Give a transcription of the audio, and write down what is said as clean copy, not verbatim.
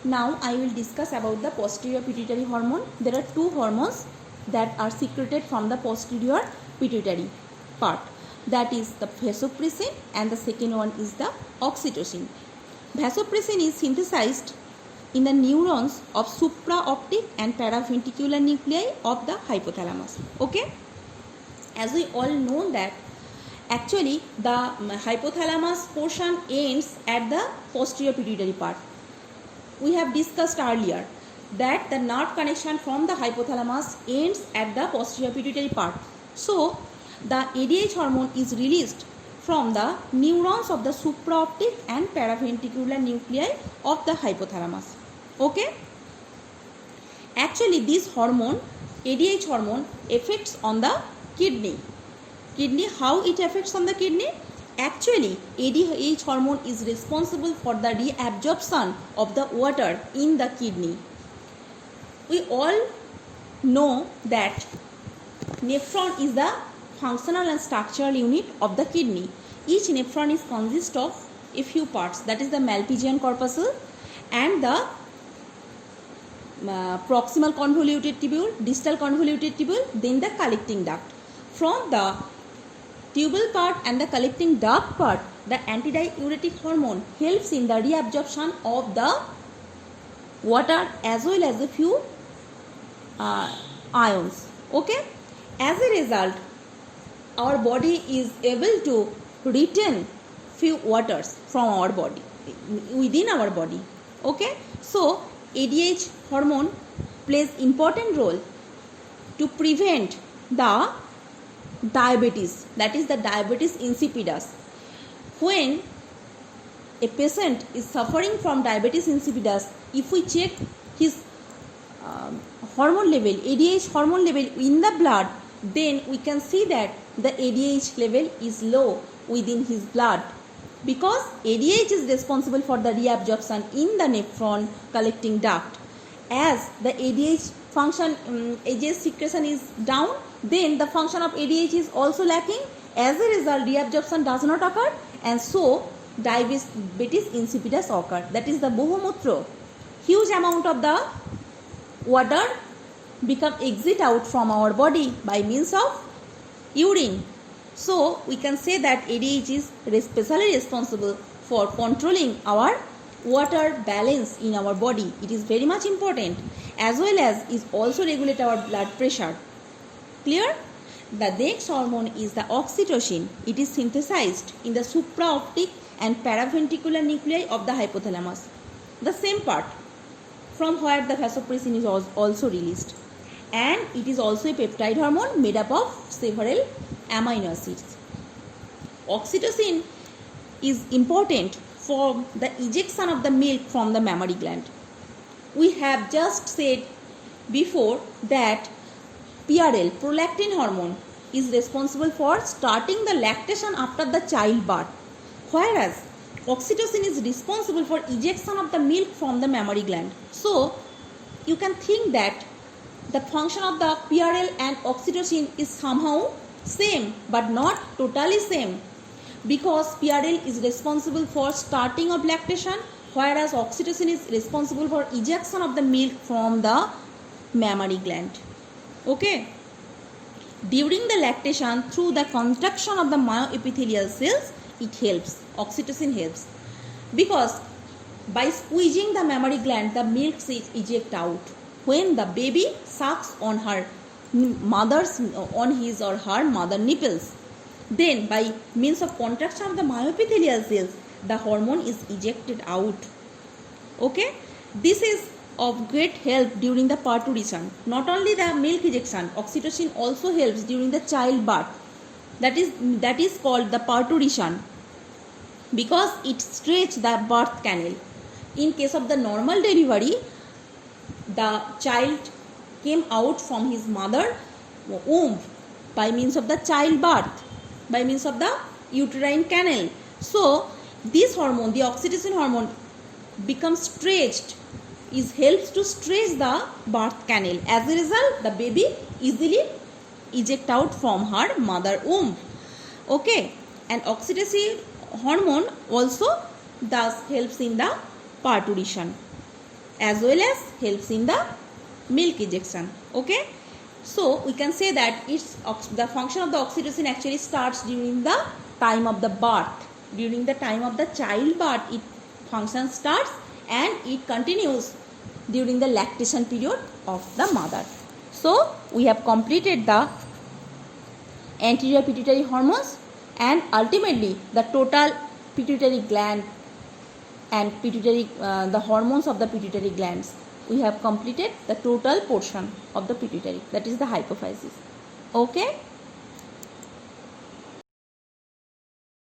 Now I will discuss about the posterior pituitary hormone. There are two hormones that are secreted from the posterior pituitary part. That is the vasopressin and the second one is the oxytocin. Vasopressin is synthesized in the neurons of supraoptic and paraventricular nuclei of the hypothalamus. Okay? As we all know that actually the hypothalamus portion ends at the posterior pituitary part. We have discussed earlier that the nerve connection from the hypothalamus ends at the posterior pituitary part. So the ADH hormone is released from the neurons of the supraoptic and paraventricular nuclei of the hypothalamus. Okay? Actually this hormone, ADH hormone, affects on the kidney. How it affects on the kidney? Actually ADH hormone is responsible for the reabsorption of the water in the kidney. We all know that nephron is the functional and structural unit of the kidney. Each nephron is consist of a few parts, that is the Malpighian corpuscle and the proximal convoluted tubule, distal convoluted tubule, then the collecting duct. From the tubal part and the collecting duct part, the antidiuretic hormone helps in the reabsorption of the water as well as a few ions. Okay? As a result, our body is able to retain few waters from our body, within our body. Okay? So, ADH hormone plays important role to prevent the diabetes, that is the diabetes insipidus. When a patient is suffering from diabetes insipidus, if we check his hormone level, ADH hormone level in the blood, then we can see that the ADH level is low within his blood, because ADH is responsible for the reabsorption in the nephron collecting duct. As the ADH function, ADH secretion is down, then the function of ADH is also lacking. As a result, reabsorption does not occur, and so diabetes insipidus occur. That is the bohumutra. Huge amount of the water exit out from our body by means of urine. So we can say that ADH is especially responsible for controlling our water balance in our body. It is very much important, as well as is also regulate our blood pressure. Clear? The next hormone is the oxytocin. It is synthesized in the supraoptic and paraventricular nuclei of the hypothalamus, the same part from where the vasopressin is also released, and it is also a peptide hormone made up of several amino acids. Oxytocin is important for the ejection of the milk from the mammary gland. We have just said before that PRL, prolactin hormone, is responsible for starting the lactation after the childbirth, whereas oxytocin is responsible for ejection of the milk from the mammary gland. So you can think that the function of the PRL and oxytocin is somehow same but not totally same, because PRL is responsible for starting of lactation, whereas oxytocin is responsible for ejection of the milk from the mammary gland. Okay? During the lactation, through the contraction of the myoepithelial cells, it helps. Oxytocin helps, because by squeezing the mammary gland, the milk is eject out. When the baby sucks on his or her mother nipples, then by means of contraction of the myoepithelial cells, the hormone is ejected out. Okay? This is of great help during the parturition. Not only the milk ejection, oxytocin also helps during the childbirth. That is called the parturition, because it stretches the birth canal. In case of the normal delivery, the child came out from his mother womb by means of the childbirth, by means of the uterine canal. So this hormone, the oxytocin hormone, becomes stretched, helps to stretch the birth canal. As a result, the baby easily eject out from her mother womb. Okay, and oxytocin hormone also thus helps in the parturition. as well as helps in the milk ejection. Okay, so we can say that the function of the oxytocin actually starts during the time of the birth. During the time of the child birth, it function starts and it continues during the lactation period of the mother. So we have completed the anterior pituitary hormones and ultimately the total pituitary gland and pituitary the hormones of the pituitary glands. We have completed the total portion of the pituitary, that is the hypophysis. Okay.